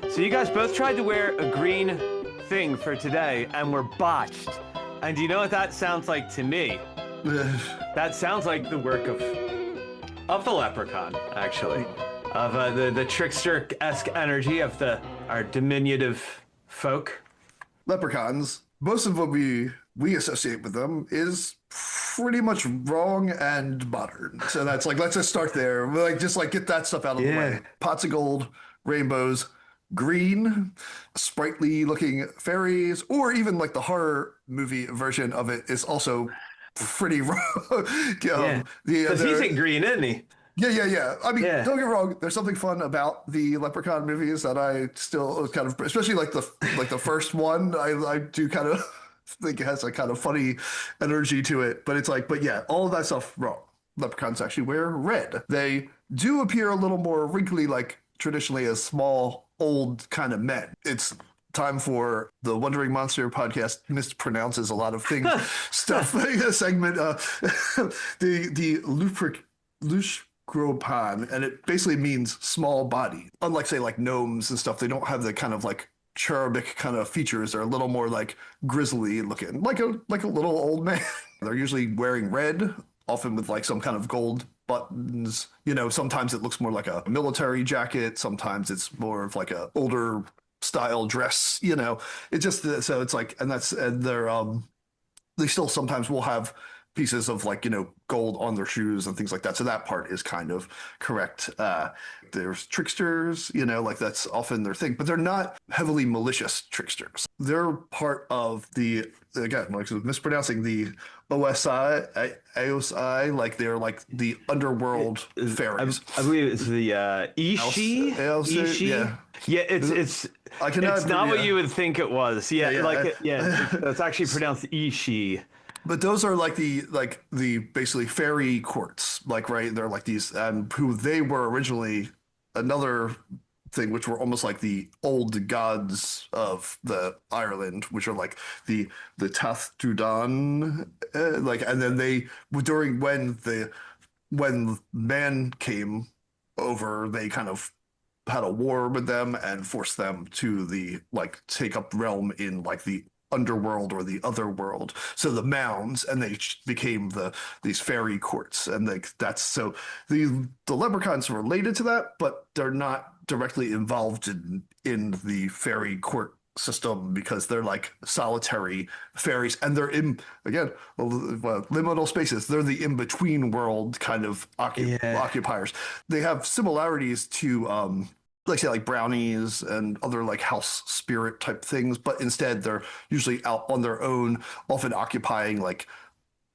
So you guys both tried to wear a green thing for today and were botched. And do you know what that sounds like to me? That sounds like the work of the leprechaun, actually. Of the trickster-esque energy of our diminutive folk. Leprechauns, most of what we associate with them is pretty much wrong and modern. So that's like, let's just start there. Like, just like get that stuff out of the way. Pots of gold, rainbows, green, sprightly looking fairies, or even like the horror movie version of it is also pretty wrong. Because he's in green, isn't he? Yeah. I mean, don't get me wrong. There's something fun about the Leprechaun movies that I still kind of, especially like the first one. I do kind of think it has a kind of funny energy to it. But it's like, but yeah, all of that stuff wrong. Leprechauns actually wear red. They do appear a little more wrinkly, like traditionally as small, old kind of men. It's time for the Wandering Monster podcast mispronounces a lot of things stuff segment. The Leprechaun, and it basically means small body. Unlike say like gnomes and stuff, they don't have the kind of like cherubic kind of features. They're a little more like grisly looking, like a little old man. They're usually wearing red, often with like some kind of gold buttons. You know, sometimes it looks more like a military jacket. Sometimes it's more of like a older style dress. You know, it just so it's like, and they still sometimes will have pieces of like, you know, gold on their shoes and things like that. So that part is kind of correct. There's tricksters, you know, like that's often their thing, but they're not heavily malicious tricksters. They're part of again, like mispronouncing the AOSI, like they're like the underworld fairies. I believe it's the Ishi. Yeah. Yeah, it's not what you would think it was. It's actually pronounced Ishi. But those are like the basically fairy courts, like, right? They're like these, who they were originally another thing, which were almost like the old gods of the Ireland, which are like the Tath Dudan, like, and then they during when man came over, they kind of had a war with them and forced them to take up realm in like the underworld or the other world. So the mounds, and they became these fairy courts, and that's so the leprechauns are related to that, but they're not directly involved in the fairy court system because they're like solitary fairies, and they're in, again, liminal spaces. They're the in-between world kind of occupiers. They have similarities to like say like brownies and other like house spirit type things, but instead they're usually out on their own, often occupying like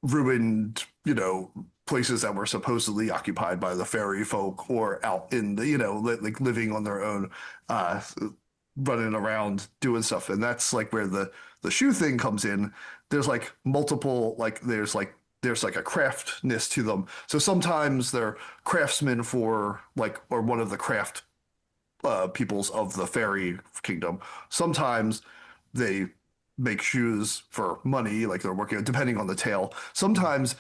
ruined, you know, places that were supposedly occupied by the fairy folk, or out in the, you know, like living on their own, running around doing stuff. And that's like where the shoe thing comes in. There's like multiple, like there's like a craftness to them. So sometimes they're craftsmen for like, or one of the craft peoples of the fairy kingdom. Sometimes they make shoes for money, like they're working, depending on the tale. Sometimes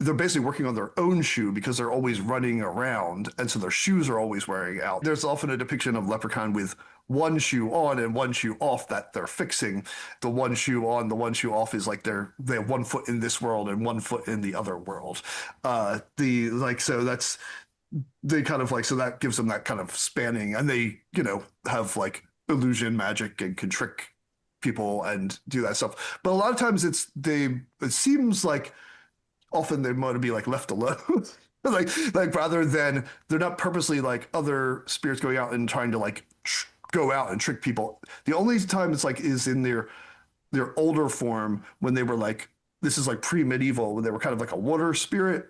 they're basically working on their own shoe because they're always running around, and so their shoes are always wearing out. There's often a depiction of leprechaun with one shoe on and one shoe off that they're fixing. The one shoe on, the one shoe off is like they have 1 foot in this world and 1 foot in the other world. So that's, they kind of like, so that gives them that kind of spanning, and they, you know, have like illusion magic and can trick people and do that stuff. But a lot of times it seems like often they want to be like left alone. like rather than, they're not purposely like other spirits going out and trying to like go out and trick people. The only time it's like is in their older form, when they were like, this is like pre-medieval, when they were kind of like a water spirit.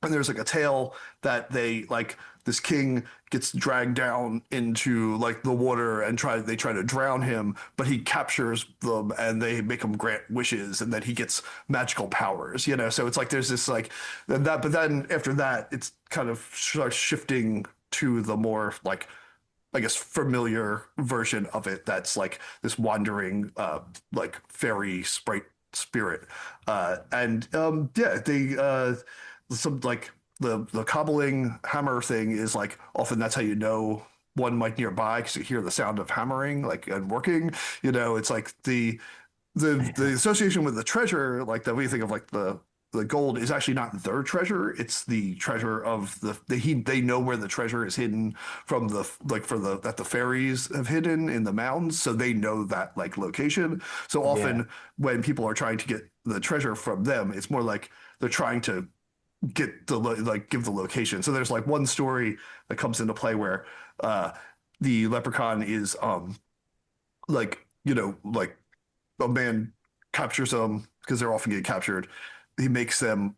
And there's like a tale that they like, this king gets dragged down into like the water and they try to drown him, but he captures them and they make him grant wishes, and then he gets magical powers, you know? So it's like, there's this like that, but then after that, it's kind of starts shifting to the more like, I guess, familiar version of it. That's like this wandering, like fairy sprite spirit. Some like the cobbling hammer thing is like, often that's how you know one mic nearby because you hear the sound of hammering like and working. It's like the association with the treasure, like that we think of like the gold is actually not their treasure. It's the treasure of they know where the treasure is hidden from the like for the that the fairies have hidden in the mountains, so they know that like location. So Yeah. often when people are trying to get the treasure from them, it's more like they're trying to get like give the location. So there's like one story that comes into play where uh the leprechaun is like a man captures them because they're often getting captured. He makes them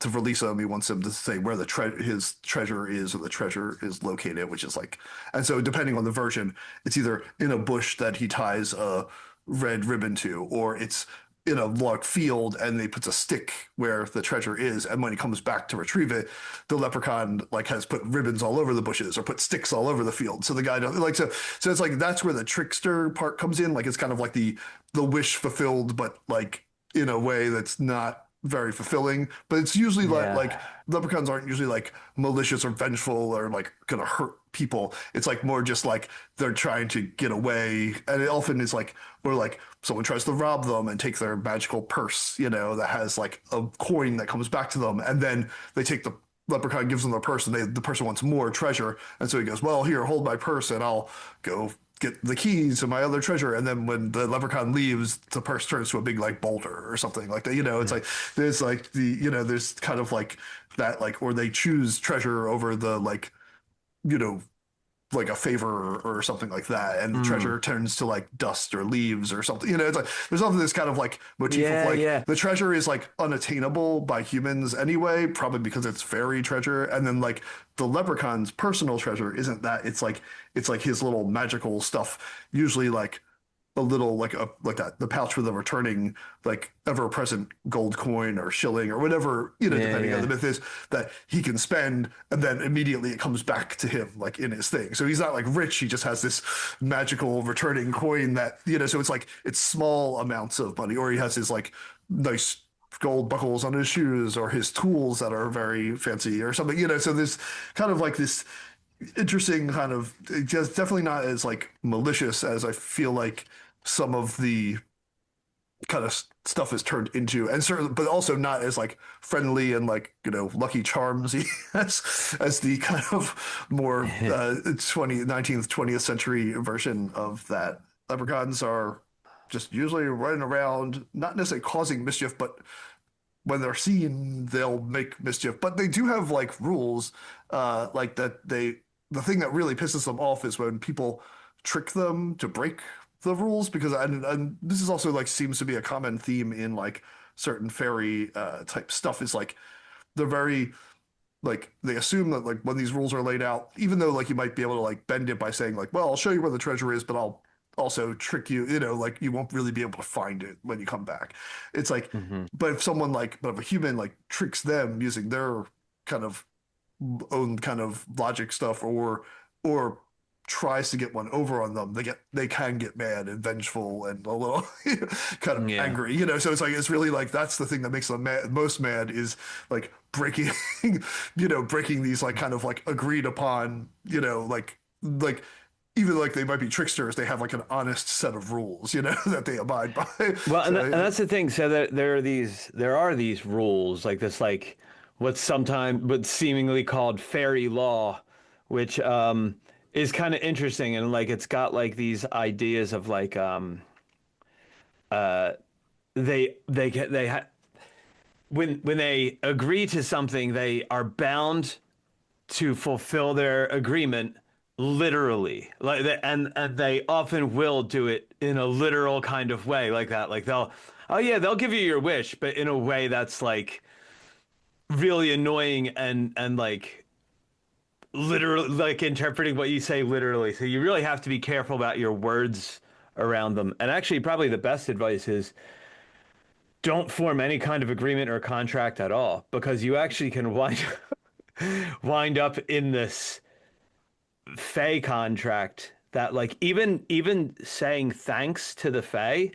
to release them. He wants them to say where his treasure is or the treasure is located, which is like, and so depending on the version, it's either in a bush that he ties a red ribbon to, or it's in a log field and they puts a stick where the treasure is, and when he comes back to retrieve it, the leprechaun like has put ribbons all over the bushes or put sticks all over the field, so the guy don't like so it's like that's where the trickster part comes in. Like it's kind of like the wish fulfilled, but like in a way that's not very fulfilling. But it's usually like Yeah. leprechauns aren't usually like malicious or vengeful or like gonna hurt people. It's like more just like they're trying to get away, and it often is like or like someone tries to rob them and take their magical purse, that has like a coin that comes back to them, and then they take the leprechaun gives them the purse, and the person wants more treasure, and so he goes, well, here, hold my purse and I'll go get the keys to my other treasure. And then when the leprechaun leaves, the purse turns to a big like boulder or something like that. It's like there's kind of like that, like, or they choose treasure over the like, you know, like a favor or something like that, and the Mm. treasure turns to like dust or leaves or something. It's like there's often this kind of like motif of Yeah, like yeah. the treasure is like unattainable by humans anyway, probably because it's fairy treasure, and then like the leprechaun's personal treasure isn't that. It's like his little magical stuff, usually like a little like that the pouch with a returning like ever present gold coin or shilling or whatever, Yeah, depending on the yeah. myth is, that he can spend, and then immediately it comes back to him like in his thing. So he's not like rich, he just has this magical returning coin that, so it's like it's small amounts of money, or he has his like nice gold buckles on his shoes or his tools that are very fancy or something, so there's kind of like this interesting kind of, just definitely not as like malicious as I feel like some of the kind of stuff is turned into, and certainly, but also not as like friendly and like Lucky Charms as the kind of more 19th 20th century version of that. Leprechauns are just usually running around, not necessarily causing mischief, but when they're seen, they'll make mischief. But they do have like rules, like that the thing that really pisses them off is when people trick them to break the rules, because and this is also like seems to be a common theme in like certain fairy type stuff, is like they're very like they assume that like when these rules are laid out, even though like you might be able to like bend it by saying like, well, I'll show you where the treasure is, but I'll also trick you, like you won't really be able to find it when you come back. It's like, Hmm. but if a human like tricks them using their kind of own kind of logic stuff, or tries to get one over on them, they can get mad and vengeful and a little kind of Yeah. angry, so it's like it's really like that's the thing that makes them most mad, is like breaking breaking these like kind of like agreed upon, like even like they might be tricksters, they have like an honest set of rules, that they abide by. Well, and So that's the thing. So there are these rules like this, like what's seemingly called fairy law, which is kind of interesting, and like it's got like these ideas of like they ha when they agree to something, they are bound to fulfill their agreement literally, and they often will do it in a literal kind of way, like that, like oh yeah, they'll give you your wish, but in a way that's like really annoying, and like literally like interpreting what you say literally, so you really have to be careful about your words around them. And actually probably the best advice is don't form any kind of agreement or contract at all, because you actually can wind up in this Fae contract that like even saying thanks to the Fae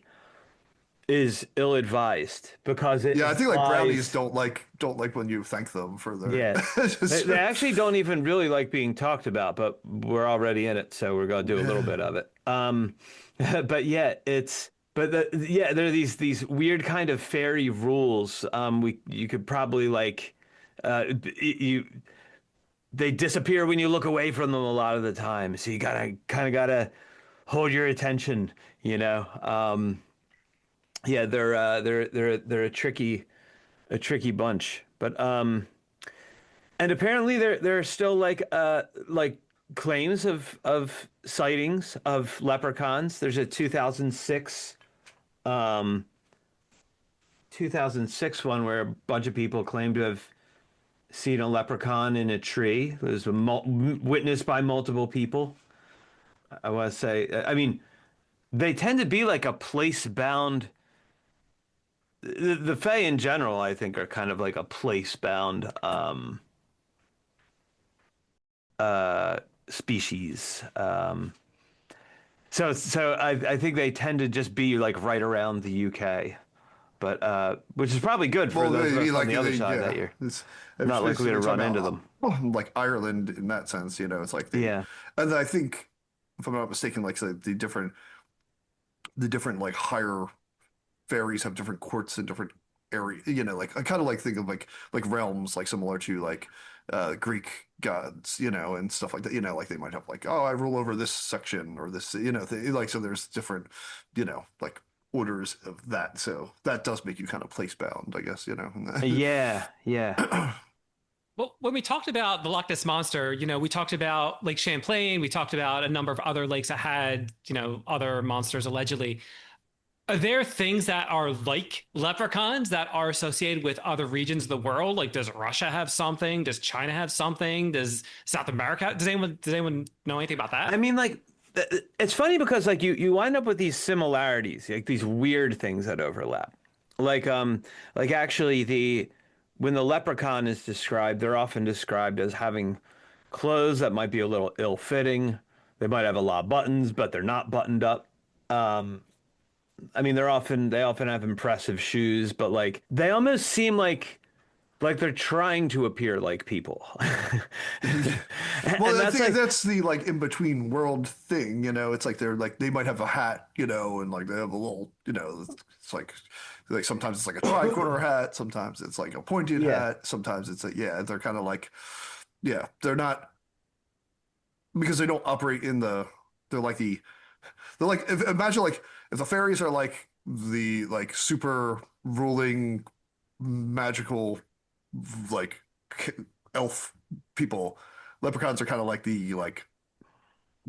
is ill-advised because it Yeah, I think like brownies implies. don't like when you thank them for their Yeah. just, They actually don't even really like being talked about, but we're already in it, so we're gonna do a little bit of it. But yeah, yeah, there are these weird kind of fairy rules. You could probably like, you they disappear when you look away from them a lot of the time, so you gotta kind of gotta hold your attention, you know. Yeah, they're a tricky bunch, but and apparently there are still like claims of sightings of leprechauns. There's a um 2006 one where a bunch of people claim to have seen a leprechaun in a tree. It was witnessed by multiple people. I want to say, I mean, they tend to be like a place bound. The Fae in general, I think, are kind of like a place bound species. So I think they tend to just be like right around the UK, but which is probably good for well, those of they us on like the other they side that yeah, you're it's not likely especially to talking run into about them. like Ireland in that sense, it's like Yeah. and I think if I'm not mistaken, like the different like higher fairies have different courts in different area. Like I kind of like think of like realms, like similar to like Greek gods, and stuff like that. Like they might have like, oh, I rule over this section or this, like so. There's different, like orders of that. So that does make you kind of place bound, I guess. Yeah, yeah. Well, when we talked about the Loch Ness Monster, we talked about Lake Champlain. We talked about a number of other lakes that had, other monsters allegedly. Are there things that are like leprechauns that are associated with other regions of the world? Like, does Russia have something? Does China have something? Does South America? Does anyone know anything about I that? mean, like, it's funny because like you wind up with these similarities, like these weird things that overlap. Like like actually the when the leprechaun is described, they're often described as having clothes that might be a little ill-fitting. They might have a lot of buttons, but they're not buttoned up. I mean, they often have impressive shoes, but like they almost seem like they're trying to appear like people. And Well, I that's think like that's the like in between world thing. It's like they're like they might have a hat, and like they have a little, it's like sometimes it's like a tricorner hat, sometimes it's like a pointed yeah. hat, sometimes it's like yeah, they're kind of like yeah, they're not because they don't operate in they're like they're like imagine like if the fairies are like the like super ruling magical like elf people. Leprechauns are kind of like the like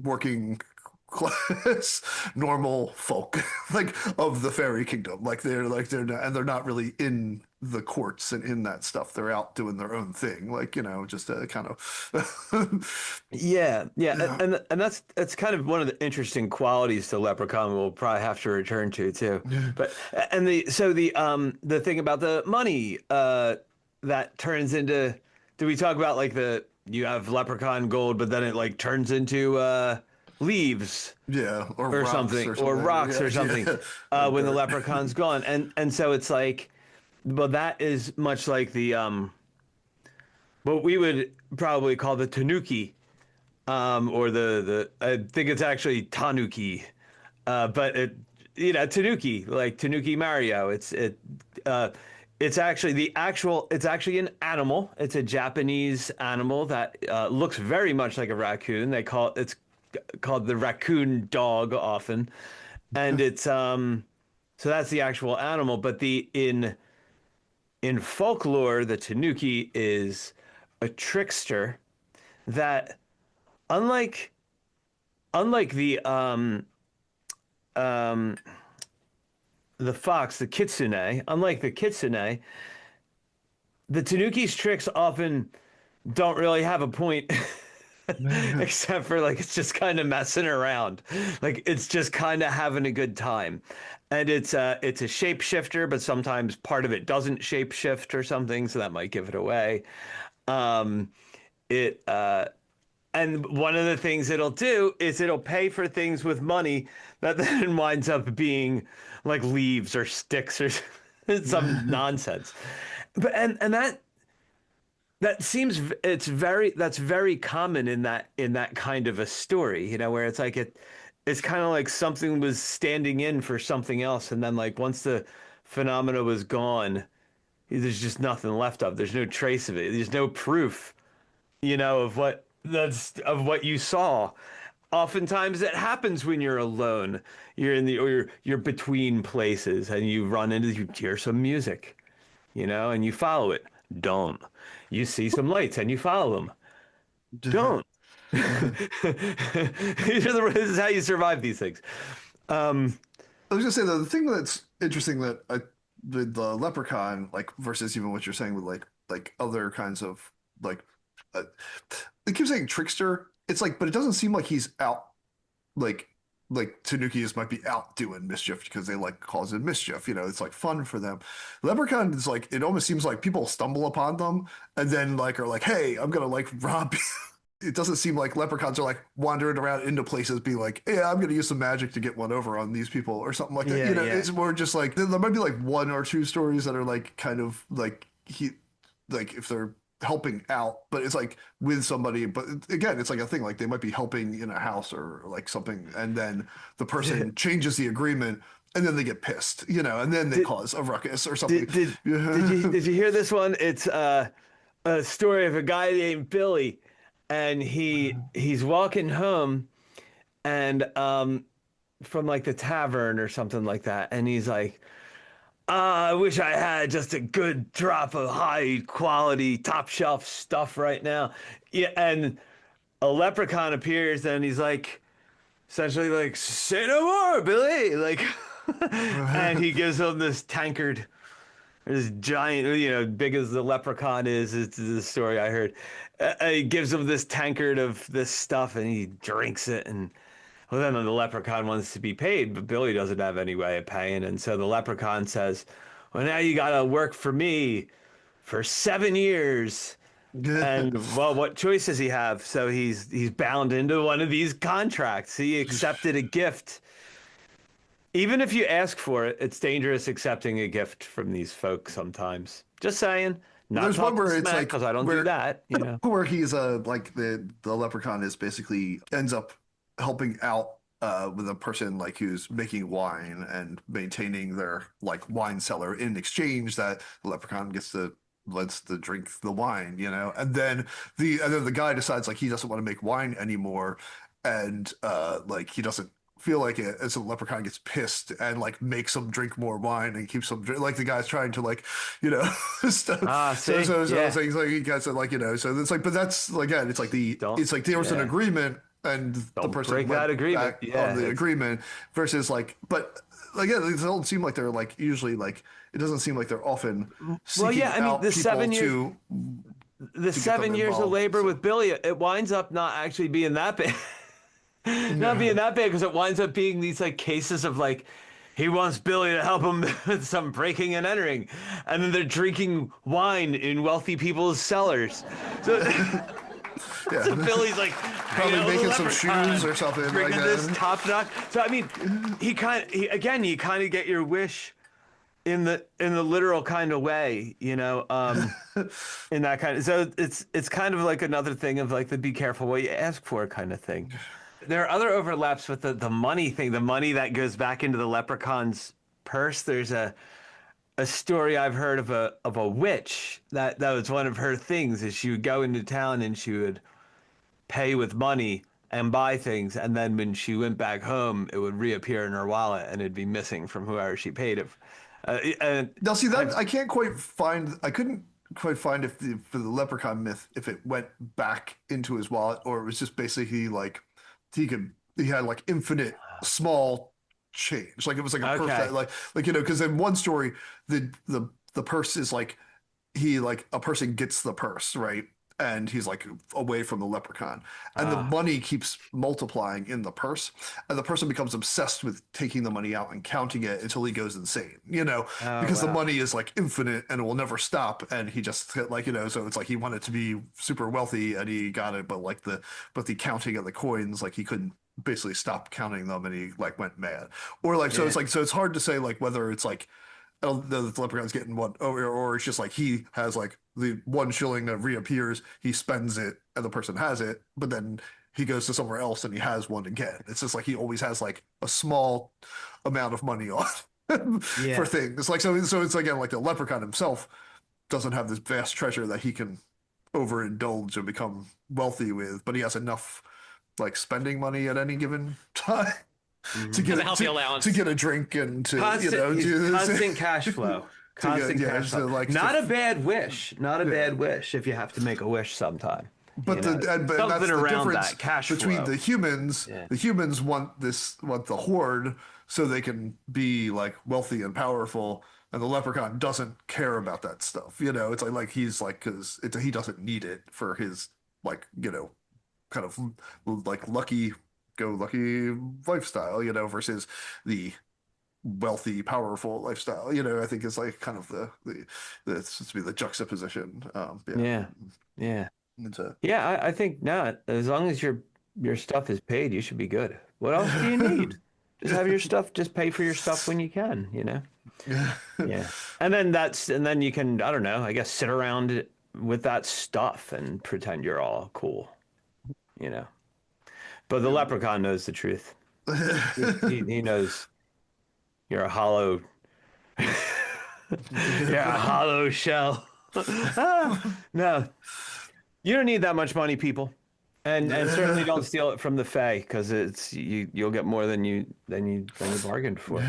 working class normal folk like of the fairy kingdom. They're not, and they're not really in the courts and in that stuff. They're out doing their own thing, like just kind of Yeah, yeah, yeah. and that's kind of one of the interesting qualities to Leprechaun we'll probably have to return to too. But and the thing about the money that turns into do we talk about like the you have Leprechaun gold, but then it like turns into leaves Yeah, or something. rocks or something Yeah, or when the dirt. Leprechaun's gone, and so it's like well that is much like the what we would probably call the Tanuki or the I think it's actually Tanuki, but Tanuki like Tanuki Mario. It's actually it's actually an animal. It's a Japanese animal that looks very much like a raccoon. It's called the raccoon dog often, and it's so that's the actual animal. But the in folklore, the Tanuki is a trickster that unlike unlike um the fox, the kitsune, unlike the kitsune, the tanuki's tricks often don't really have a point except for like it's just kind of messing around. Like it's just kind of having a good time. And it's a shapeshifter, but sometimes part of it doesn't shapeshift or something, so that might give it away. Um it And one of the things it'll do is it'll pay for things with money that then winds up being like leaves or sticks or some nonsense. But and that seems that's very common in that kind of a story, where it's like it's kind of like something was standing in for something else, and then like once the phenomena was gone, there's just nothing left of. There's no trace of it. There's no proof, of what you saw. Oftentimes it happens when you're alone. You're you're between places and you hear some music, and you follow it. Don't. You see some lights and you follow them. Don't. This is how you survive these things. I was gonna say the thing that's interesting with the leprechaun, like versus even what you're saying with like other kinds of like, they keep saying trickster. It's like, but it doesn't seem like he's out like Tanuki's might be out doing mischief because they like causing mischief. It's like fun for them. Leprechaun is like, it almost seems like people stumble upon them and then like are like, hey, I'm gonna like rob you. It doesn't seem like leprechauns are like wandering around into places being like, yeah, I'm gonna use some magic to get one over on these people or something like that. Yeah, yeah. It's more just like there might be like one or two stories that are like kind of like if they're helping out, but it's like with somebody. But again, it's like a thing like they might be helping in a house or like something, and then the person changes the agreement, and then they get pissed, and then they cause a ruckus or something. Did you hear this one? It's a story of a guy named Billy, and he's walking home, and from like the tavern or something like that, and he's like, I wish I had just a good drop of high quality, top shelf stuff right now. Yeah, and a leprechaun appears and he's like, essentially like, say no more, Billy. Like, and he gives him this tankard, this giant, big as the leprechaun is. It's the story I heard. He gives him this tankard of this stuff and he drinks it, and well, then the leprechaun wants to be paid, but Billy doesn't have any way of paying. And so the leprechaun says, well, now you got to work for me for 7 years. And well, what choice does he have? So he's bound into one of these contracts. He accepted a gift. Even if you ask for it, it's dangerous accepting a gift from these folks sometimes. Just saying. Not There's one where it's like, because I don't do that. Where he's like the leprechaun is basically ends up helping out with a person like who's making wine and maintaining their like wine cellar. In exchange, that the leprechaun lets to drink the wine, and then the guy decides like he doesn't want to make wine anymore, and like he doesn't feel like it, and so the leprechaun gets pissed and like makes him drink more wine and keeps him like the guy's trying to like stuff. So he's like he gets it like so it's like, but that's again it's like there was an agreement. And the person break that agreement on the agreement versus like, but again, it doesn't seem like they're like usually like it doesn't seem like th're often seeking out the people 7 years, the 7 years of labor with Billy, it winds up not actually being that big, not being that big because it winds up being these like cases of like he wants Billy to help him with some breaking and entering, and then they're drinking wine in wealthy people's cellars. So. Yeah. So Billy's like probably making some shoes or something. Drinking like this top notch. So I mean, you kind of get your wish in the literal kind of way, in that kind of. So it's kind of like another thing of like the be careful what you ask for kind of thing. There are other overlaps with the money thing, the money that goes back into the leprechaun's purse. There's a story I've heard of a witch that was one of her things is she would go into town and she would pay with money and buy things, and then when she went back home it would reappear in her wallet and it'd be missing from whoever she paid it. Now see that I couldn't quite find if for the leprechaun myth if it went back into his wallet or it was just basically like he had like infinite small change, like it was like a purse that like because in one story the purse is like a person gets the purse, right, and he's like away from the leprechaun, and the money keeps multiplying in the purse, and the person becomes obsessed with taking the money out and counting it until he goes insane, because the wow. money is like infinite and it will never stop, and he just like so it's like he wanted to be super wealthy and he got it, but the counting of the coins, like he couldn't basically stop counting them and he like went mad, or like Yeah. so it's hard to say like whether it's like the leprechaun's getting one, or it's just like he has like the 1 shilling that reappears, he spends it, and the person has it, but then he goes to somewhere else and he has one again. It's just like he always has like a small amount of money on for Yeah. things. Like so it's again like the leprechaun himself doesn't have this vast treasure that he can overindulge and become wealthy with, but he has enough like spending money at any given time to As get a healthy allowance. to get a drink and to Constant, do this. constant cash flow. Constant yeah, cash so, flow. like, Not to- a bad wish. Not a bad wish if you have to make a wish sometime. But You know, but something that's the around difference that cash between flow. the humans. Yeah. The humans want the horde so they can be like wealthy and powerful, and the leprechaun doesn't care about that stuff. It's like he's like because he doesn't need it for his like kind of like lucky lifestyle. Versus the wealthy, powerful lifestyle. I think is like kind of the supposed to be the juxtaposition. Yeah. Yeah. It's a, Yeah, I think not. As long as your stuff is paid, you should be good. What else do you need? Just have your stuff, just pay for your stuff when you can, Yeah. And then you can, I don't know, I guess sit around with that stuff and pretend you're all cool, But the leprechaun knows the truth. He knows you're a hollow you're a hollow shell. No. You don't need that much money, people. And certainly don't steal it from the Fae, because you'll get more than you bargained for.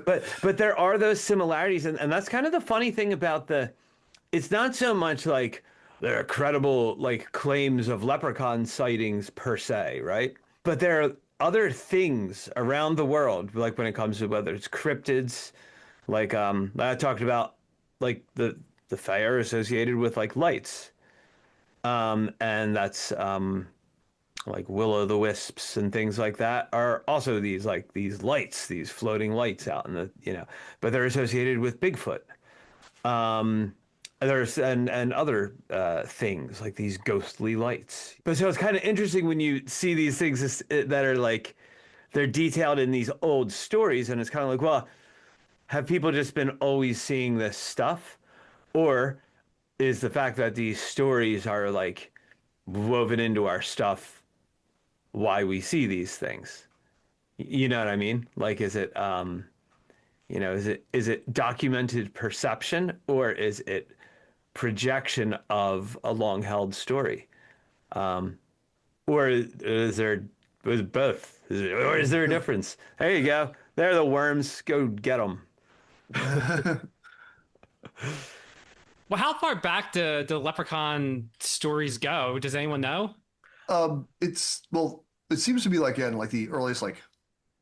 But there are those similarities, and that's kind of the funny thing about it's not so much like there are credible like claims of leprechaun sightings per se, right? But there are other things around the world, like when it comes to whether it's cryptids, like I talked about, like the Fae are associated with like lights. And that's like will-o'-the-wisps and things like that are also these lights, these floating lights out in but they're associated with Bigfoot. There's and other things like these ghostly lights. But so it's kind of interesting when you see these things that are like they're detailed in these old stories, and it's kind of like, well, have people just been always seeing this stuff, or is the fact that these stories are like woven into our stuff why we see these things? You know what I mean? Like, is it is it documented perception, or is it projection of a long held story? Or is there both? Or is there a difference? There you go. There are the worms. Go get them. Well, how far back do the leprechaun stories go? Does anyone know? it seems to be like like the earliest like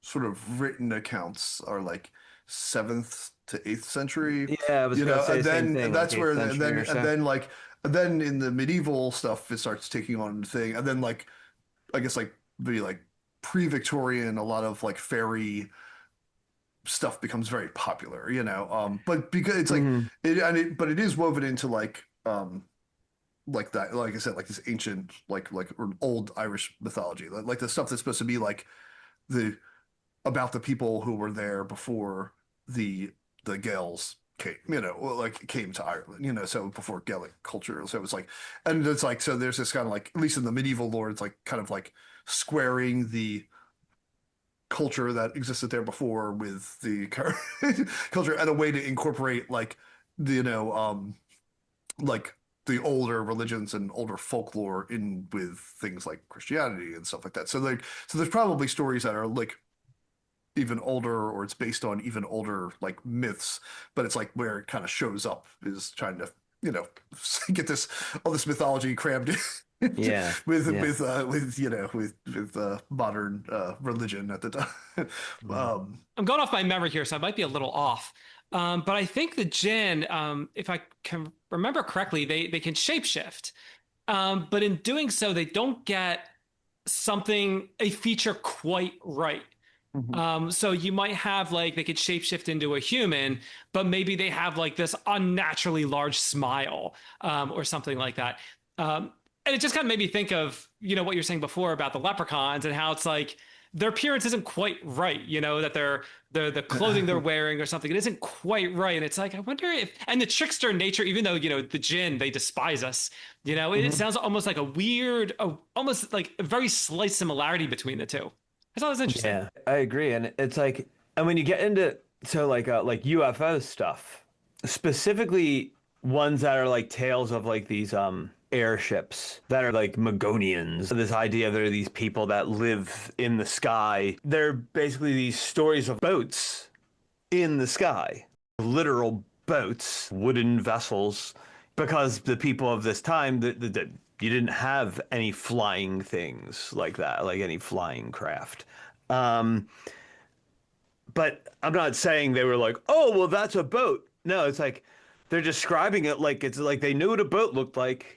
sort of written accounts are like 7th to 8th century. Yeah, I was gonna say And the same then thing. that's Like where 8th and century then or so. and then like and then in the medieval stuff it starts taking on the thing, and then like I guess like the like pre-Victorian, a lot of like fairy stuff becomes very popular, but because it's like Mhm. but it is woven into like that, like I said, like this ancient or old Irish mythology, like the stuff that's supposed to be like the about the people who were there before the Gaels came, like came to Ireland, so before Gaelic culture. So it's like, and it's like, so there's this kind of like, at least in the medieval lore, it's like kind of like squaring the culture that existed there before with the current culture, and a way to incorporate like the, like the older religions and older folklore in with things like Christianity and stuff like that. So there's probably stories that are like even older, or it's based on even older like myths, but it's like where it kind of shows up is trying to get all this mythology crammed in Yeah. with Yeah. with modern religion at the time. I'm going off my memory here, so I might be a little off. But I think the Djinn, if I can remember correctly, they can shapeshift. But in doing so, they don't get a feature quite right. So you might have like they could shapeshift into a human, but maybe they have like this unnaturally large smile, or something like that. And it just kind of made me think of, what you're saying before about the leprechauns and how it's like their appearance isn't quite right, that the clothing they're wearing or something, it isn't quite right. And it's like, I wonder if, and the trickster nature, even though, the Djinn, they despise us, it sounds almost like a weird, almost like a very slight similarity between the two. I thought it was interesting. Yeah, I agree. And it's like, and when you get into like UFO stuff, specifically ones that are like tales of like these airships that are like Magonians. This idea there are these people that live in the sky. They're basically these stories of boats in the sky, literal boats, wooden vessels, because the people of this time, you didn't have any flying things like that, like any flying craft. But I'm not saying they were like, oh, well, that's a boat. No, it's like they're describing it like it's like they knew what a boat looked like.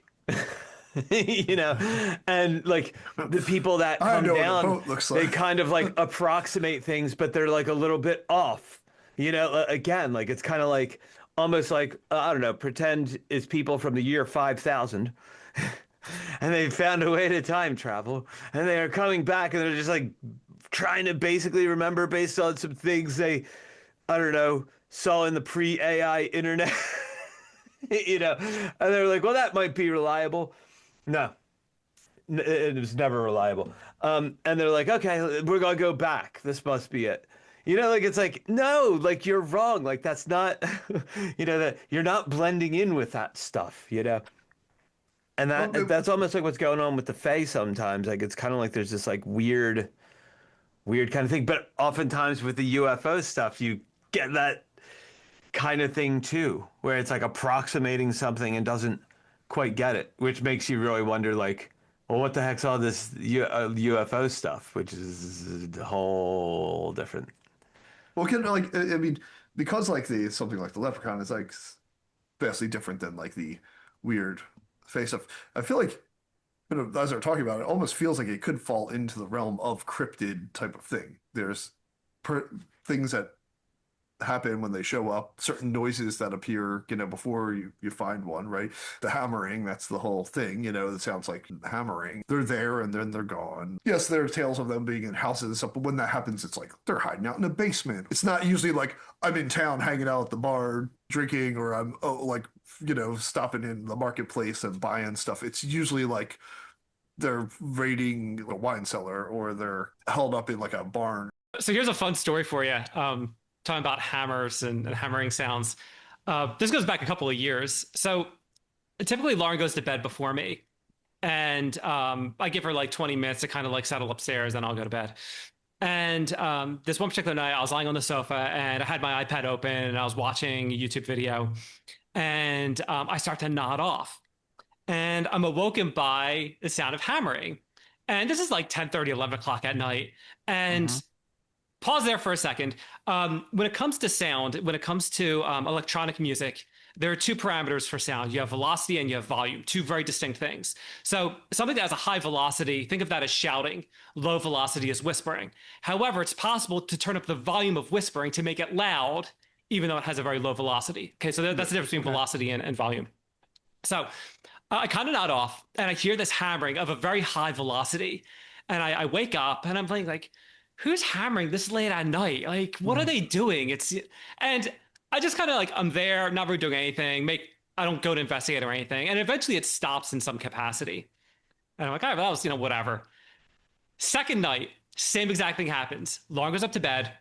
And like the people that come down, they kind of like approximate things, but they're like a little bit off. Again, like it's kind of like almost like I don't know, pretend it's people from the year 5000, and they found a way to time travel, and they are coming back, and they're just like trying to basically remember based on some things they, I don't know, saw in the pre-AI internet. And they're like, well, that might be reliable. No, it was never reliable. And they're like, okay, we're gonna go back. This must be it. Like it's like, no, like you're wrong. Like that's not, that you're not blending in with that stuff. And that's almost like what's going on with the Fae sometimes. Like it's kind of like there's this like weird kind of thing. But oftentimes with the UFO stuff, you get that kind of thing too, where it's like approximating something and doesn't quite get it, which makes you really wonder, like, well, what the heck's all this UFO stuff, which is a whole different. Well, I mean, because like something like the Leprechaun is like vastly different than like the weird face stuff. I feel like, as they're talking about it, almost feels like it could fall into the realm of cryptid type of thing. There's things that happen when they show up, certain noises that appear, before you find one, right? The hammering, that's the whole thing, it sounds like hammering. They're there and then they're gone. Yes, there are tales of them being in houses and stuff, but when that happens, it's like they're hiding out in a basement. It's not usually like I'm in town hanging out at the bar drinking, or I'm stopping in the marketplace and buying stuff. It's usually like they're raiding a wine cellar, or they're held up in like a barn. So here's a fun story for you. Talking about hammers and hammering sounds. This goes back a couple of years. So typically Lauren goes to bed before me, and I give her like 20 minutes to kind of like settle upstairs, and I'll go to bed. And this one particular night, I was lying on the sofa and I had my iPad open and I was watching a YouTube video, and I start to nod off, and I'm awoken by the sound of hammering. And this is like 10:30, 11 o'clock at night. And pause there for a second. When it comes to sound, when it comes to electronic music, there are two parameters for sound. You have velocity and you have volume, two very distinct things. So something that has a high velocity, think of that as shouting. Low velocity is whispering. However, it's possible to turn up the volume of whispering to make it loud, even though it has a very low velocity. Okay, so that's the difference between velocity and volume. So I kind of nod off, and I hear this hammering of a very high velocity. And I wake up and I'm thinking, like, who's hammering this late at night? Like, what are they doing? And I just kind of like, I'm there, not really doing anything. I don't go to investigate or anything. And eventually it stops in some capacity. And I'm like, all right, well, that was, whatever. Second night, same exact thing happens. Lauren goes up to bed.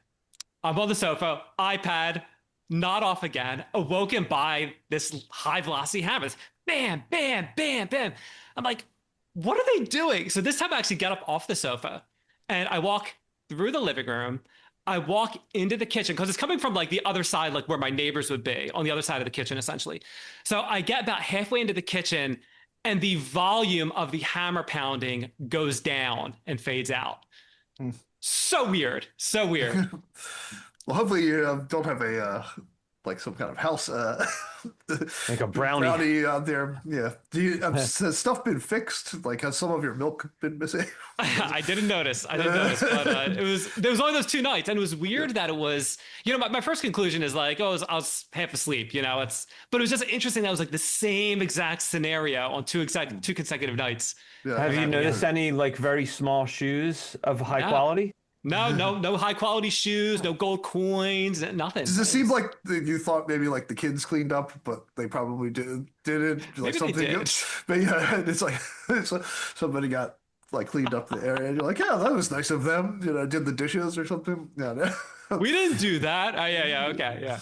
I'm on the sofa, iPad, nod off again, awoken by this high velocity hammers. Bam, bam, bam, bam. I'm like, what are they doing? So this time I actually get up off the sofa and I walk through the living room. I walk into the kitchen because it's coming from like the other side, like where my neighbors would be, on the other side of the kitchen, essentially. So I get about halfway into the kitchen and the volume of the hammer pounding goes down and fades out. So weird. So weird. Well, hopefully you don't have like some kind of house Like a brownie. brownie out there. Yeah. Has stuff been fixed? Like, has some of your milk been missing? I didn't notice. I didn't notice, but there was only those 2 nights, and it was weird that it was. My first conclusion is like, oh, I was half asleep. But it was just interesting that it was like the same exact scenario on two consecutive nights. Yeah. Have you noticed any like very small shoes of high quality? No high quality shoes, no gold coins, nothing. Does it seem like you thought maybe like the kids cleaned up, but they probably didn't? Like Maybe something. they did. But yeah, it's like somebody got like cleaned up the area, and you're like, yeah, that was nice of them. Did the dishes or something. Yeah. We didn't do that. Yeah, okay, yeah.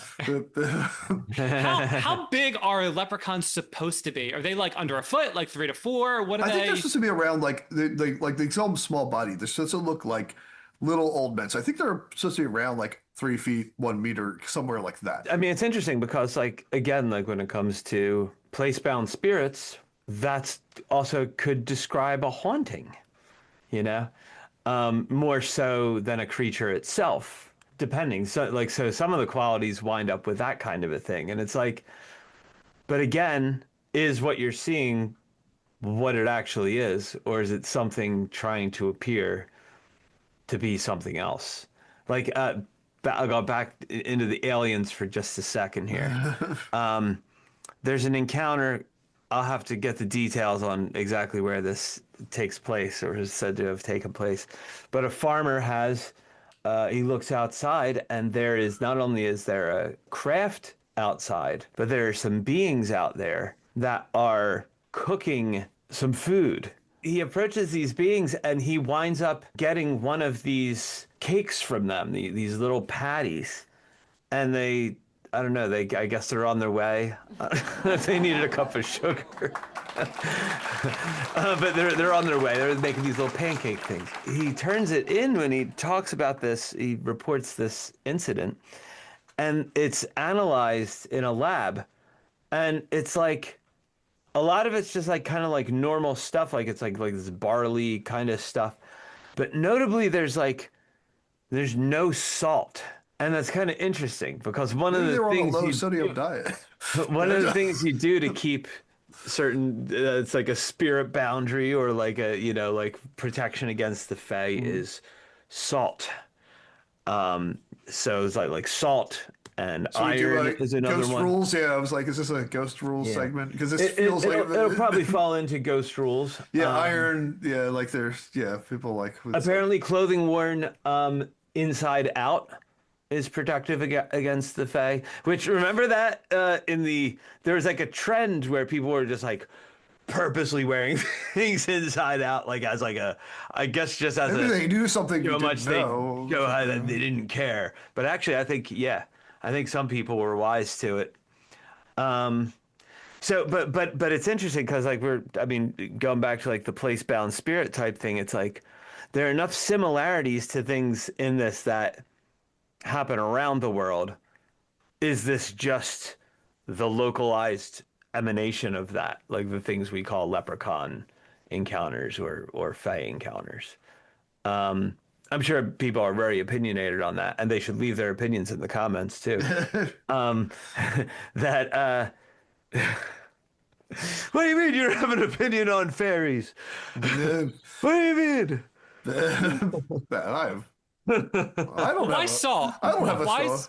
How big are leprechauns supposed to be? Are they like under a foot, like 3 to 4? What are I they? think they're supposed to be around like they tell them small body. They're supposed to look like little old men. So I think they're supposed to be around like 3 feet, 1 meter, somewhere like that. I mean, it's interesting because like, again, like when it comes to place-bound spirits, that's also could describe a haunting, more so than a creature itself. Depending. So some of the qualities wind up with that kind of a thing. And it's like, but again, is what you're seeing what it actually is, or is it something trying to appear to be something else? Like, I'll go back into the aliens for just a second here. There's an encounter. I'll have to get the details on exactly where this takes place or is said to have taken place. But a farmer he looks outside, and not only is there a craft outside, but there are some beings out there that are cooking some food. He approaches these beings, and he winds up getting one of these cakes from them, these little patties. And I don't know, I guess they're on their way. They needed a cup of sugar. But they're on their way. They're making these little pancake things. He turns it in when he talks about this. He reports this incident, and it's analyzed in a lab. And it's like, a lot of it's just like kind of like normal stuff. Like it's like this barley kind of stuff. But notably, there's no salt. And that's kind of interesting because one of the things on a low sodium diet. One of the things you do to keep certain it's like a spirit boundary or like like protection against the Fae is salt. So it's like salt and iron is another ghost one. Rules, yeah. I was like, is this a ghost rules segment? Because this feels like it'll probably fall into ghost rules. Yeah, iron. Yeah, like there's people like apparently clothing worn inside out is protective against the Fae. Which, remember that there was like a trend where people were just like purposely wearing things inside out, like as like I guess just as maybe they knew something you much didn't know. They go that they didn't care. But actually, I think some people were wise to it. So, but it's interesting because like going back to like the place-bound spirit type thing, it's like there are enough similarities to things in this that happen around the world. Is this just the localized emanation of that, like the things we call leprechaun encounters or Fae encounters? I'm sure people are very opinionated on that, and they should leave their opinions in the comments too. What do you mean you don't have an opinion on fairies? What do you mean? I don't have saw. I don't have a why saw.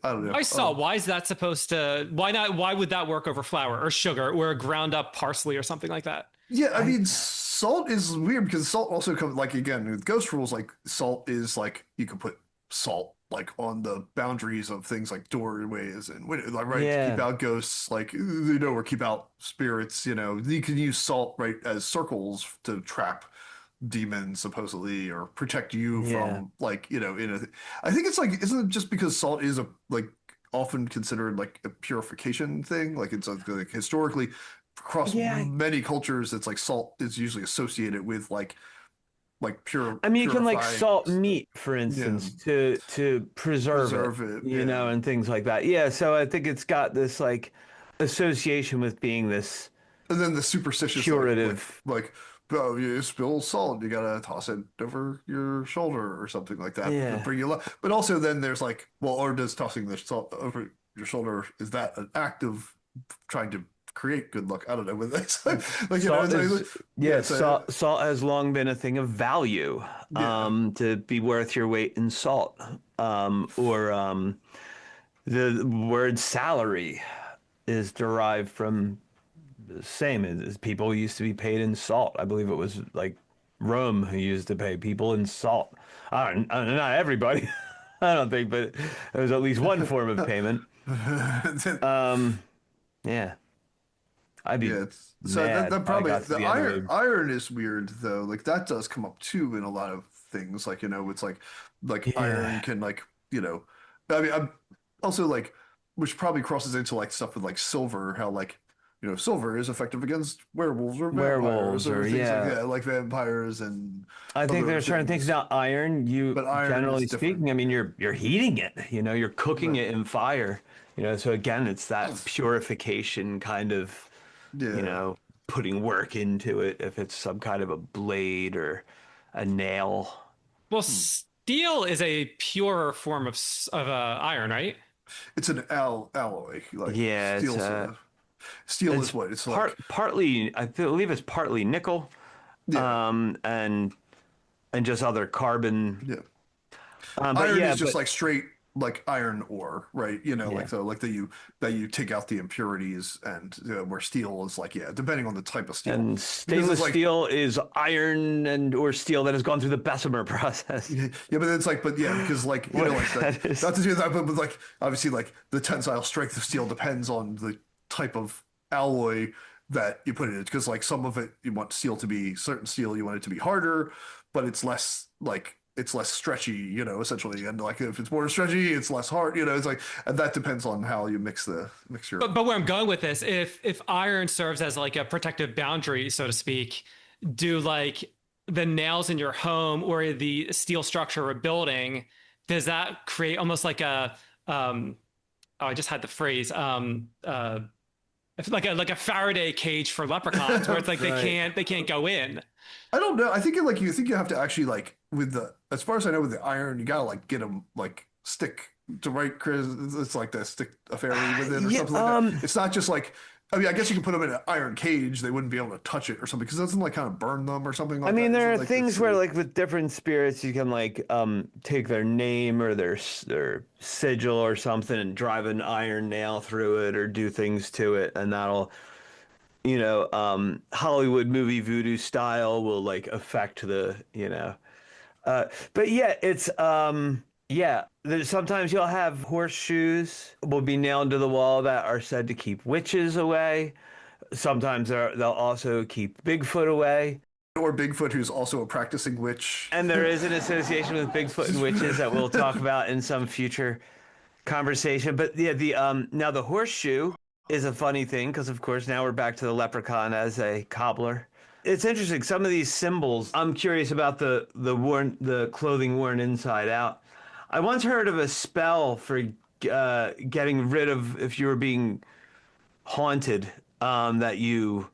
I don't know. I saw. Why is that supposed to? Why not? Why would that work over flour or sugar or ground up parsley or something like that? Yeah, I mean, salt is weird because salt also comes like again with ghost rules. Like salt is like you can put salt like on the boundaries of things like doorways and like to keep out ghosts, like or keep out spirits. You can use salt as circles to trap demons supposedly or protect you from like I think it's like, isn't it just because salt is often considered like a purification thing, like it's like historically across many cultures it's like salt is usually associated with like pure. I mean, you can like salt meat, for instance, to preserve it, and things like that. Yeah, so I think it's got this like association with being this, and then the superstitious curative, like oh, you spill salt, you gotta toss it over your shoulder or something like that to bring you luck. But also then there's like, well, or does tossing the salt over your shoulder, is that an act of trying to create good luck? I don't know. With this, like Salt it's is, like, yeah, so salt has long been a thing of value, yeah, to be worth your weight in salt. Or the word salary is derived from the same as people used to be paid in salt. I believe it was like Rome who used to pay people in salt. I don't know, not everybody, I don't think, but there was at least one form of payment. Yeah, I'd be yeah. So mad that if I probably got to the the end of a iron is weird though. Like that does come up too in a lot of things. Like it's like iron yeah. can like I mean I'm also like which probably crosses into like stuff with like silver. How like silver is effective against werewolves or vampires Werewolves or or things like yeah. that, like vampires and I think other there are certain things things. now. Iron, you But iron is generally different. speaking, I mean, you're heating it. You're cooking Right. it in fire. So again, it's that purification kind of, you Yeah. know, putting work into it. If it's some kind of a blade or a nail. Well, Hmm. steel is a purer form of iron, right? It's an alloy. Like Yeah, steel is it's what? It's like partly, I believe it's partly nickel, yeah. and just other carbon. Yeah. But Iron yeah, is just but like straight like iron ore, right? yeah. Like that you take out the impurities and where steel is like yeah, depending on the type of steel. And Because it's stainless like steel is iron and or steel that has gone through the Bessemer process. yeah, but it's like but yeah, because like Whatever like that is. not to do that, but like obviously like the tensile strength of steel depends on the type of alloy that you put in it. Because like some of it you want steel to be certain steel, you want it to be harder, but it's less stretchy, essentially. And like if it's more stretchy, it's less hard, it's like and that depends on how you mix your But where I'm going with this, if iron serves as like a protective boundary, so to speak, do like the nails in your home or the steel structure of a building, does that create almost like a oh, I just had the phrase like a Faraday cage for leprechauns where it's like Right. they can't go in. I don't know. I think like you think you have to actually like with the as far as I know with the iron, you gotta like get them like stick to right, Chris. It's like that stick a fairy with it or Yeah, something like that. It's not just like I mean, I guess you can put them in an iron cage. They wouldn't be able to touch it or something because it doesn't like kind of burn them or something I like mean that. Is there it are like that's things where like with different spirits you can like take their name or their sigil or something and drive an iron nail through it or do things to it and that'll Hollywood movie voodoo style will like affect but yeah, it's yeah. There's sometimes you'll have horseshoes will be nailed to the wall that are said to keep witches away. Sometimes they'll also keep Bigfoot away. or Bigfoot who's also a practicing witch. And there is an association with Bigfoot and witches that we'll talk about in some future conversation. But yeah, the now the horseshoe is a funny thing because of course now we're back to the leprechaun as a cobbler. It's interesting. Some of these symbols. I'm curious about the clothing worn inside out. I once heard of a spell for getting rid of if you were being haunted. That you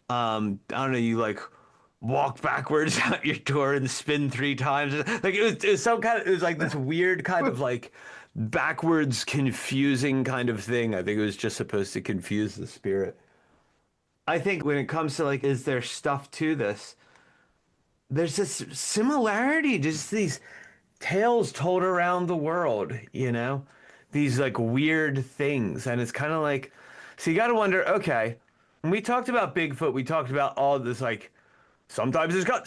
I don't know, you like walk backwards out your door and spin 3 times. Like it was some kind of, it was like this weird kind of like backwards confusing kind of thing. I think it was just supposed to confuse the spirit. I think when it comes to like, is there stuff to this? There's this similarity, just these tales told around the world, these like weird things. And it's kind of like, so you got to wonder, okay, when we talked about Bigfoot, we talked about all this like, sometimes it's got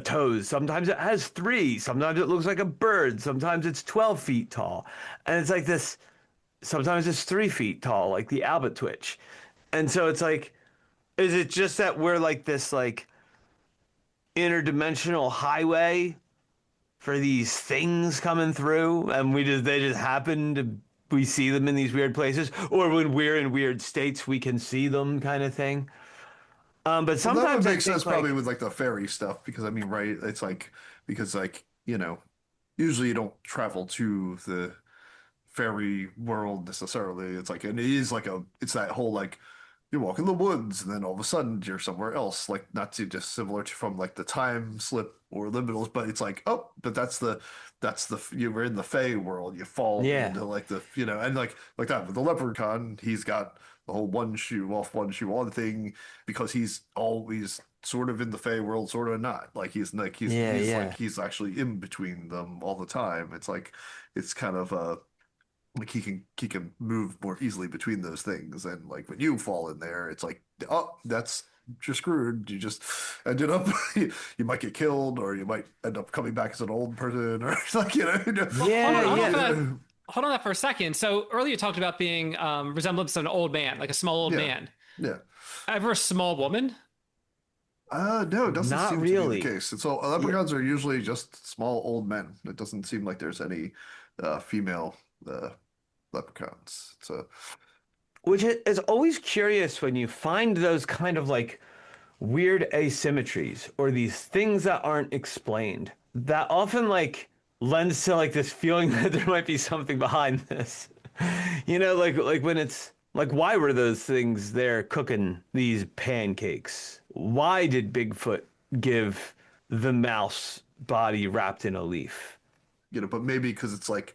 toes, sometimes it has three, sometimes it looks like a bird, sometimes it's 12 feet tall. And it's like this, sometimes it's 3 feet tall, like the Albatwitch. And so it's like, is it just that we're like this like interdimensional highway for these things coming through and they just happen to we see them in these weird places or when we're in weird states we can see them kind of thing. But Well, that would sometimes I make sense think probably like with like the fairy stuff because I mean, right? It's like because like usually you don't travel to the fairy world necessarily. It's like and it is like it's that whole like you walk in the woods, and then all of a sudden you're somewhere else. Like not too dissimilar to from like the time slip or liminals, but it's like, oh, but that's the you were in the Fey world. You fall Yeah. into like the and like that with the Leprechaun, he's got the whole one shoe off, one shoe on thing because he's always sort of in the Fey world, sort of not. Like Yeah, he's like yeah. he's actually in between them all the time. It's like it's kind of like he can move more easily between those things, and like when you fall in there it's like, oh, that's you're screwed. You just ended up you might get killed, or you might end up coming back as an old person, or like Well, hold on, Yeah, hold on yeah. for that. Hold on that for a second. So earlier you talked about being resemblance of an old man, like a small old yeah, man. yeah. Ever a small woman? No, it doesn't Not seem to be the really. case. And so Yeah. leprechauns are usually just small old men. It doesn't seem like there's any female leprechauns. So Which is always curious when you find those kind of like weird asymmetries or these things that aren't explained. That often like lends to like this feeling that there might be something behind this. Like when it's like why were those things there cooking these pancakes? Why did Bigfoot give the mouse body wrapped in a leaf? but maybe because it's like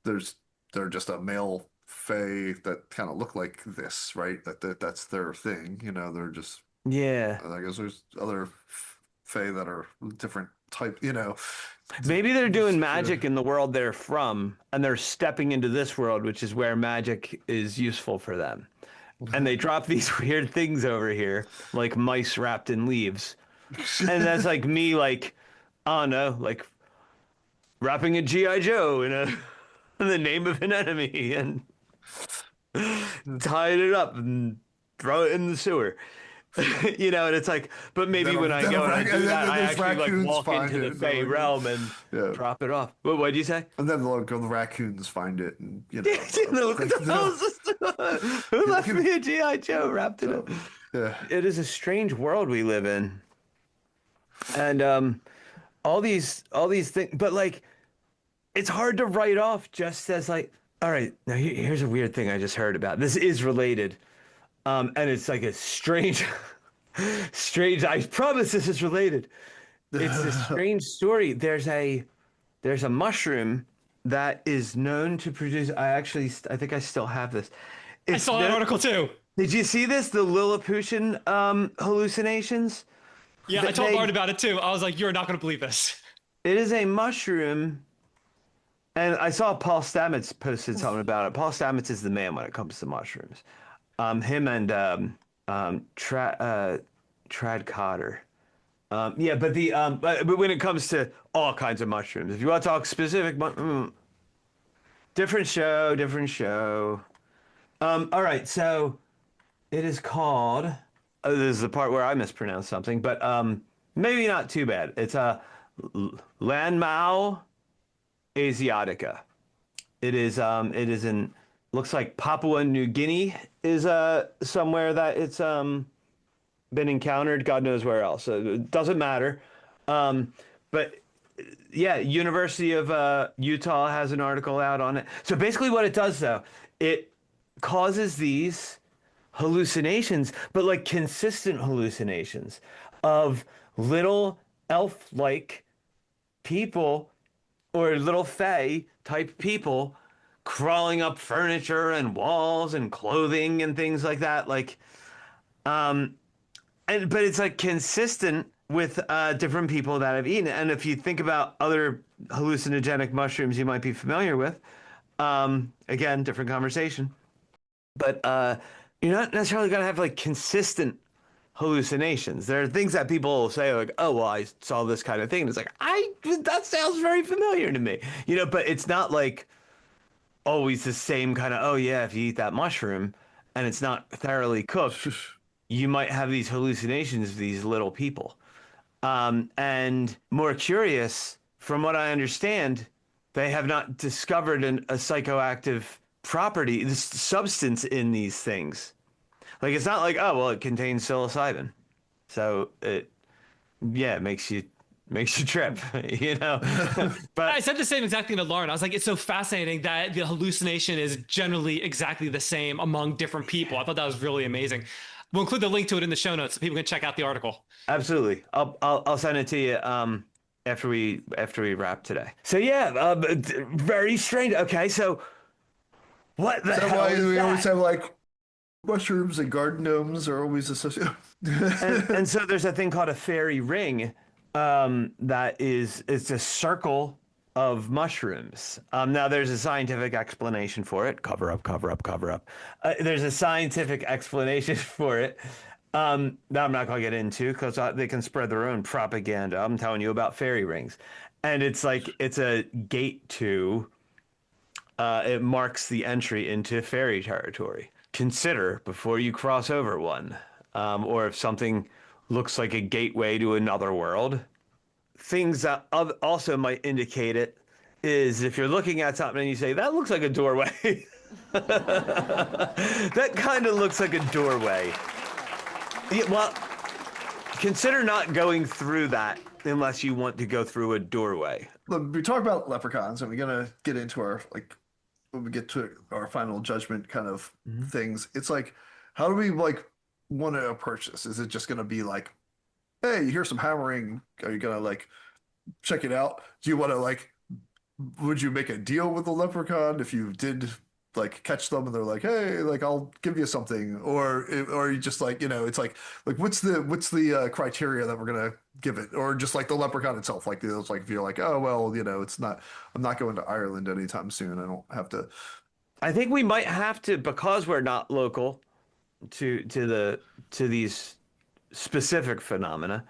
there's they're just a male fae that kind of look like this, right? That's their thing. They're just Yeah. I guess there's other fae that are different type. Maybe they're doing Uh, magic in the world they're from, and they're stepping into this world, which is where magic is useful for them. And they drop these weird things over here, like mice wrapped in leaves. And that's like me, like, I don't know, like wrapping a G.I. Joe in a in the name of an enemy and tying it up and throw it in the sewer. And it's like, but maybe when I go and I do that, I there's actually like raccoons walk find into the it. And they're Fey like, realm and yeah. drop it off. What'd you say? And then the raccoons find it, and Look at the hell is this? Who left me a G.I. Joe wrapped in it? yeah. It is a strange world we live in. And all these things, but like it's hard to write off just as like, all right, now here's a weird thing I just heard about. This is related. And it's like a strange strange, I promise this is related. It's a strange story. There's a mushroom that is known to produce. I think I still have this. I It's saw that no, article too. Did you see this? The Lilliputian hallucinations. Yeah, I told They Bart about it too. I was like, you're not going to believe this. It is a mushroom, and I saw Paul Stamets posted something about it. Paul Stamets is the man when it comes to mushrooms. Him and Trad Cotter. Yeah, but when it comes to all kinds of mushrooms, if you want to talk specific, different show, different show. All right, so it is called. This is the part where I mispronounced something, but maybe not too bad. It's a Landmau asiatica. It is in looks like Papua New Guinea is somewhere that it's been encountered. God knows where else. So it doesn't matter. But yeah, University of Utah has an article out on it. So basically, what it does though, it causes these hallucinations, but like consistent hallucinations of little elf-like people or little fae type people crawling up furniture and walls and clothing and things like that. But it's like consistent with different people that have eaten it. And if you think about other hallucinogenic mushrooms you might be familiar with, again, different conversation. But you're not necessarily going to have like consistent hallucinations. There are things that people say like, "Oh, well, I saw this kind of thing." And it's like, that sounds very familiar to me, But it's not like always the same kind of. Oh yeah, if you eat that mushroom and it's not thoroughly cooked, you might have these hallucinations of these little people. And more curious, from what I understand, they have not discovered a psychoactive property, this substance in these things. Like it's not like, oh well, it contains psilocybin, so it makes you makes you trip, you know. But I said the same exact thing to Lauren. I was like, it's so fascinating that the hallucination is generally exactly the same among different people. I thought that was really amazing. We'll include the link to it in the show notes so people can check out the article. absolutely, I'll send it to you after we wrap today. So yeah, very strange. Okay, so what the Is that hell why is we that? always have like mushrooms and garden gnomes are always associated? And so there's a thing called a fairy ring, that it's a circle of mushrooms. Now there's a scientific explanation for it. Cover up, cover up, cover up. There's a scientific explanation for it. That I'm not going to get into because they can spread their own propaganda. I'm telling you about fairy rings, and it's like it's a gate to. It marks the entry into fairy territory. Consider before you cross over one, or if something looks like a gateway to another world. Things that also might indicate it is if you're looking at something and you say, that looks like a doorway. That kind of looks like a doorway. Yeah, well, consider not going through that unless you want to go through a doorway. Look, we talk about leprechauns, and we're gonna get into our like when we get to our final judgment kind of things. It's like, how do we like want to approach this? Is it just gonna be like, hey, you hear some hammering? Are you gonna like check it out? Do you want to like? Would you make a deal with the leprechaun if you did like catch them and they're like, hey, like I'll give you something, or you just like it's like what's the criteria that we're gonna give it, or just like the leprechaun itself, like it's like if you're like, oh well, it's not, I'm not going to Ireland anytime soon, I don't have to. I think we might have to, because we're not local to these specific phenomena.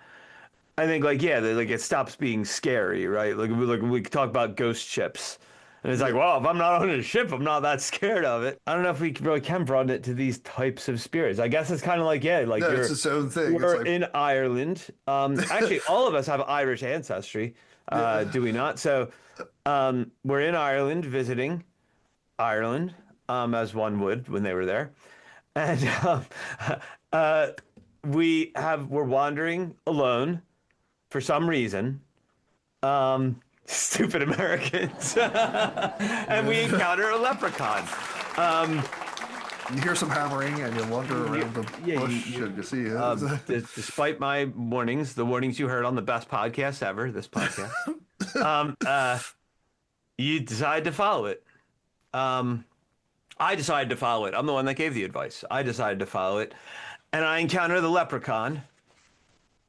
I think like like it stops being scary, right? Like we talk about ghost ships, and it's like, well, if I'm not on a ship, I'm not that scared of it. I don't know if we really can broaden it to these types of spirits. I guess it's kind of like like Yeah, it's its own thing. We're It's like, in Ireland. Actually, all of us have Irish ancestry, do we not? So we're in Ireland visiting Ireland, as one would when they were there, and we're wandering alone for some reason. Stupid Americans. And we encounter a leprechaun. you hear some hammering and you wander around the bush and you see it. Despite my warnings, the warnings you heard on the best podcast ever, this podcast, you decide to follow it. I decided to follow it. I'm the one that gave the advice. I decided to follow it. And I encounter the leprechaun.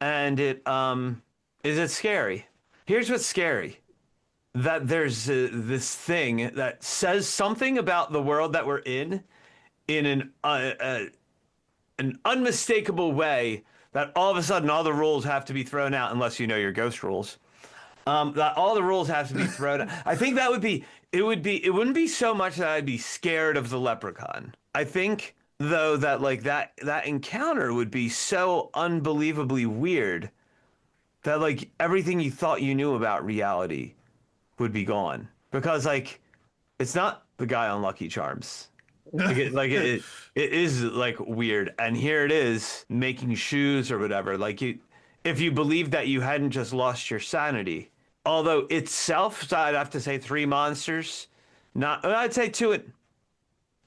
And is it scary? Here's what's scary. That there's this thing that says something about the world that we're in an unmistakable way, that all of a sudden all the rules have to be thrown out unless you know your ghost rules. That all the rules have to be thrown out. I think that it wouldn't be so much that I'd be scared of the leprechaun. I think though that like that encounter would be so unbelievably weird that like everything you thought you knew about reality would be gone, because like it's not the guy on Lucky Charms. It is like weird, and here it is making shoes or whatever. Like if you believe that you hadn't just lost your sanity, although itself, so I'd have to say 3 monsters. Not, I'd say 2.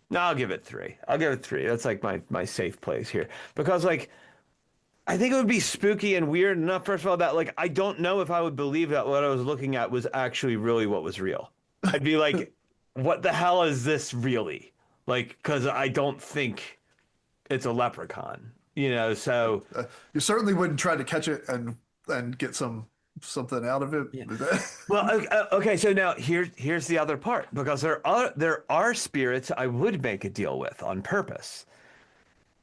No, I'll give it 3. I'll give it 3. That's like my safe place here, because like I think it would be spooky and weird enough, first of all, that like I don't know if I would believe that what I was looking at was actually really what was real. I'd be like, what the hell is this really? Like, because I don't think it's a leprechaun, so you certainly wouldn't try to catch it and get something out of it. Yeah. Well, okay, so now here's the other part, because there are spirits I would make a deal with on purpose.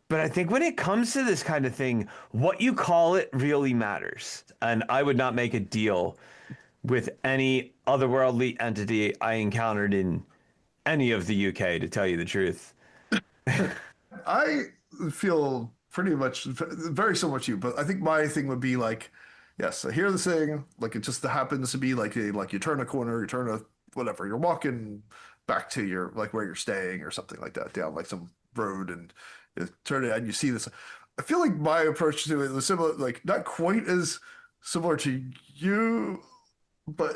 But I think when it comes to this kind of thing, what you call it really matters. And I would not make a deal with any otherworldly entity I encountered in any of the UK, to tell you the truth. I feel pretty much very similar to you, but I think my thing would be like, yes, I hear the thing, like it just happens to be like you turn a corner, you turn a whatever, you're walking back to your like where you're staying or something like that, down like some road, and you turn it and you see this. I feel like my approach to it was similar, like not quite as similar to you, but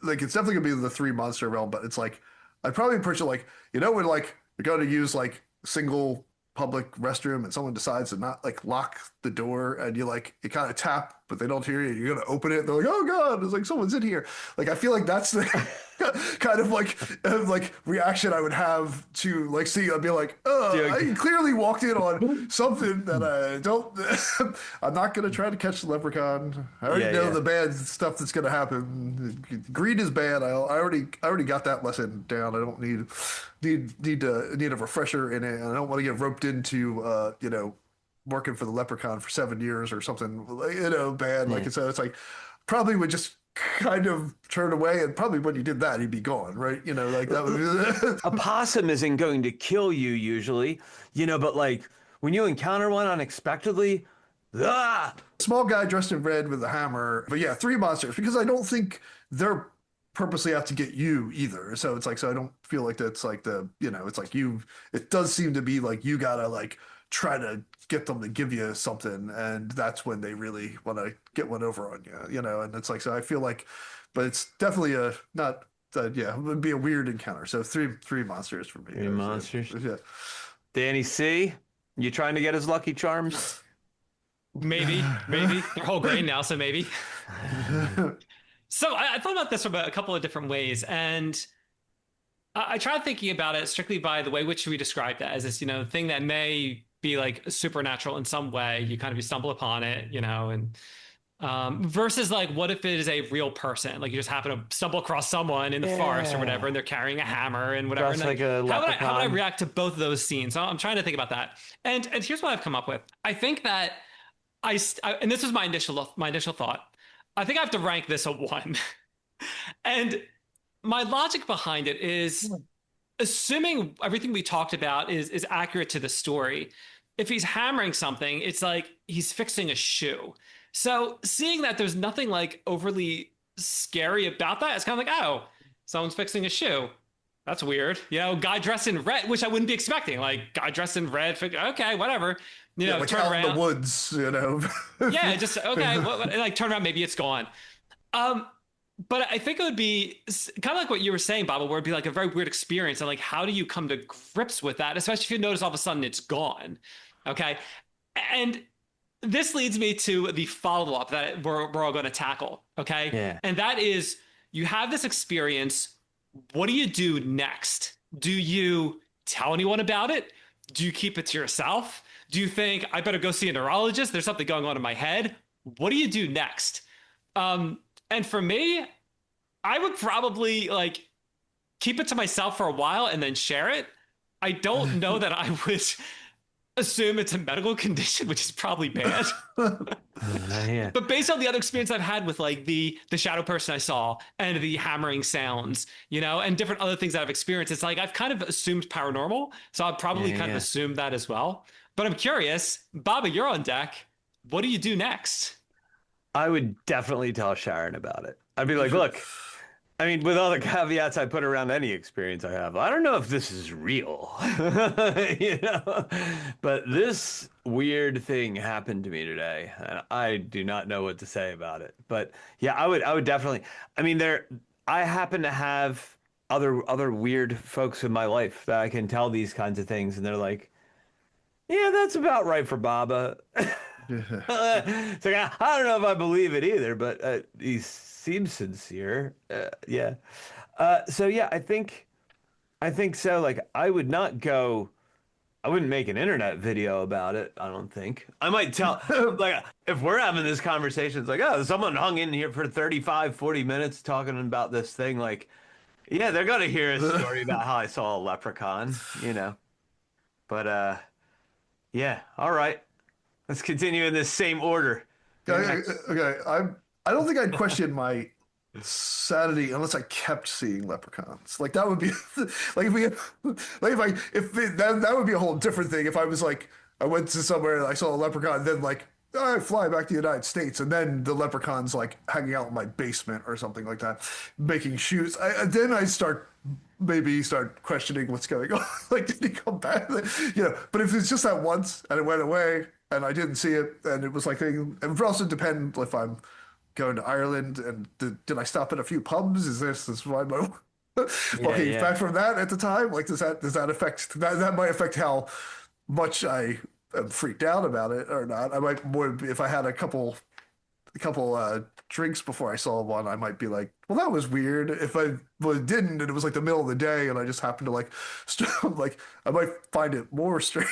like it's definitely gonna be the three monster realm. But it's like I'd probably approach it like when like you're going to use like single public restroom and someone decides to not like lock the door and you kind of tap but they don't hear you, you're gonna open it, they're like, oh god, it's like someone's in here. Like I feel like that's the kind of like reaction I would have to like see. I'd be like, I clearly walked in on something that I don't I'm not gonna try to catch the leprechaun. I already know the bad stuff that's gonna happen. Greed is bad. I already got that lesson down. I don't need a refresher in it. I don't want to get roped into working for the leprechaun for 7 years or something, bad. Like it's like probably would just kind of turn away, and probably when you did that, he'd be gone, right? Like that would A possum isn't going to kill you usually, but like when you encounter one unexpectedly, small guy dressed in red with a hammer. But yeah, three monsters, because I don't think they're purposely out to get you either. So it's like, so I don't feel like that's like it's like it does seem to be like you gotta like try to get them to give you something, and that's when they really want to get one over on you, and it's like, so I feel like, but it's definitely not it would be a weird encounter. So three monsters for me. Three monsters. Yeah. Danny C, you trying to get his Lucky Charms? Maybe they're whole grain now, so maybe. So I thought about this from a couple of different ways, and I tried thinking about it strictly by the way which we described it as this, thing that may be like supernatural in some way. You kind of stumble upon it, and versus like, what if it is a real person? Like you just happen to stumble across someone in the forest or whatever, and they're carrying a hammer and whatever. And like a how would I react to both of those scenes? So I'm trying to think about that. And here's what I've come up with. I think that and this was my initial thought. I think I have to rank this a 1. And my logic behind it is, assuming everything we talked about is accurate to the story, if he's hammering something, it's like he's fixing a shoe. So seeing that there's nothing like overly scary about that, it's kind of like, oh, someone's fixing a shoe. That's weird. Guy dressed in red, which I wouldn't be expecting. Like guy dressed in red, okay, whatever. Like turn out around. in the woods, Yeah, just okay. Like turn around, maybe it's gone. But I think it would be kind of like what you were saying, Baba, where it'd be like a very weird experience. And like, how do you come to grips with that? Especially if you notice all of a sudden it's gone. Okay. And this leads me to the follow-up that we're all going to tackle. Okay. Yeah. And that is, you have this experience. What do you do next? Do you tell anyone about it? Do you keep it to yourself? Do you think I better go see a neurologist? There's something going on in my head. What do you do next? And for me, I would probably like keep it to myself for a while and then share it. I don't know that I would assume it's a medical condition, which is probably bad. But based on the other experience I've had with like the shadow person I saw and the hammering sounds, and different other things that I've experienced, it's like I've kind of assumed paranormal. So I'd probably kind of assume that as well. But I'm curious, Baba, you're on deck. What do you do next? I would definitely tell Sharon about it. I'd be like, look, I mean, with all the caveats I put around any experience I have, I don't know if this is real, but this weird thing happened to me today, and I do not know what to say about it. But yeah, I would definitely. I mean, I happen to have other weird folks in my life that I can tell these kinds of things, and they're like, yeah, that's about right for Baba. It's like, I don't know if I believe it either, but he seems sincere. Yeah. So yeah, I think so. Like, I wouldn't make an internet video about it. I don't think. I might tell, like, if we're having this conversation, it's like, oh, someone hung in here for 35, 40 minutes talking about this thing. Like, yeah, they're going to hear a story about how I saw a leprechaun, But, yeah. All right. Let's continue in this same order. Okay. I don't think I'd question my sanity unless I kept seeing leprechauns. Like that would be like that would be a whole different thing. If I was like, I went to somewhere and I saw a leprechaun, and then like I fly back to the United States, and then the leprechaun's like hanging out in my basement or something like that, making shoes. Then I start questioning what's going on. Like, did he come back? But if it's just that once and it went away and I didn't see it, and it was like, it would also depend if I'm going to Ireland, and did I stop at a few pubs? Is why my walking yeah. back from that at the time? Like, does that affect that might affect how much I am freaked out about it or not? I might more if I had a couple drinks before I saw one, I might be like, well, that was weird. If I didn't, and it was like the middle of the day, and I just happened to like, like I might find it more strange.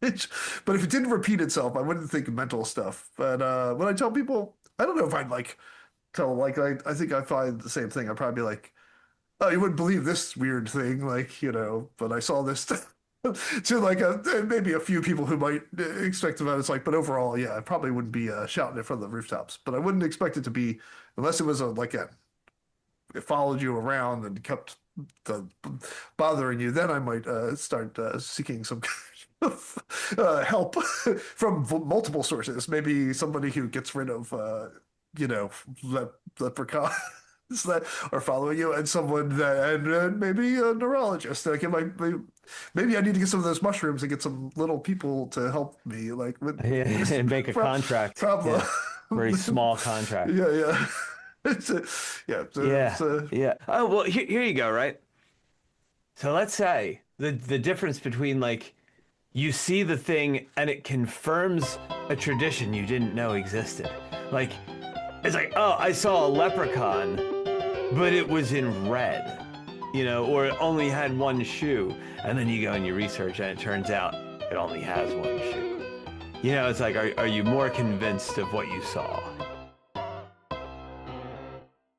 But if it didn't repeat itself, I wouldn't think mental stuff. But when I tell people, I don't know if I'd like tell like I think I find the same thing. I'd probably be like, oh, you wouldn't believe this weird thing, like but I saw this. To like maybe a few people who might expect about it's like, but overall, yeah, I probably wouldn't be shouting it from the rooftops. But I wouldn't expect it to be unless it was it followed you around and kept bothering you. Then I might start seeking some kind of help from multiple sources. Maybe somebody who gets rid of leprechauns that are following you, and someone that and maybe a neurologist. Like it might be, maybe I need to get some of those mushrooms and get some little people to help me, like with Yeah, this and make a contract. problem. Yeah. Very small contract. Yeah, yeah. It's Yeah. Oh, well, here you go, right? So let's say the difference between like you see the thing and it confirms a tradition you didn't know existed. Like it's like, oh, I saw a leprechaun, but it was in red, or it only had one shoe. And then you go and you research and it turns out it only has one shoe. It's like, are you more convinced of what you saw?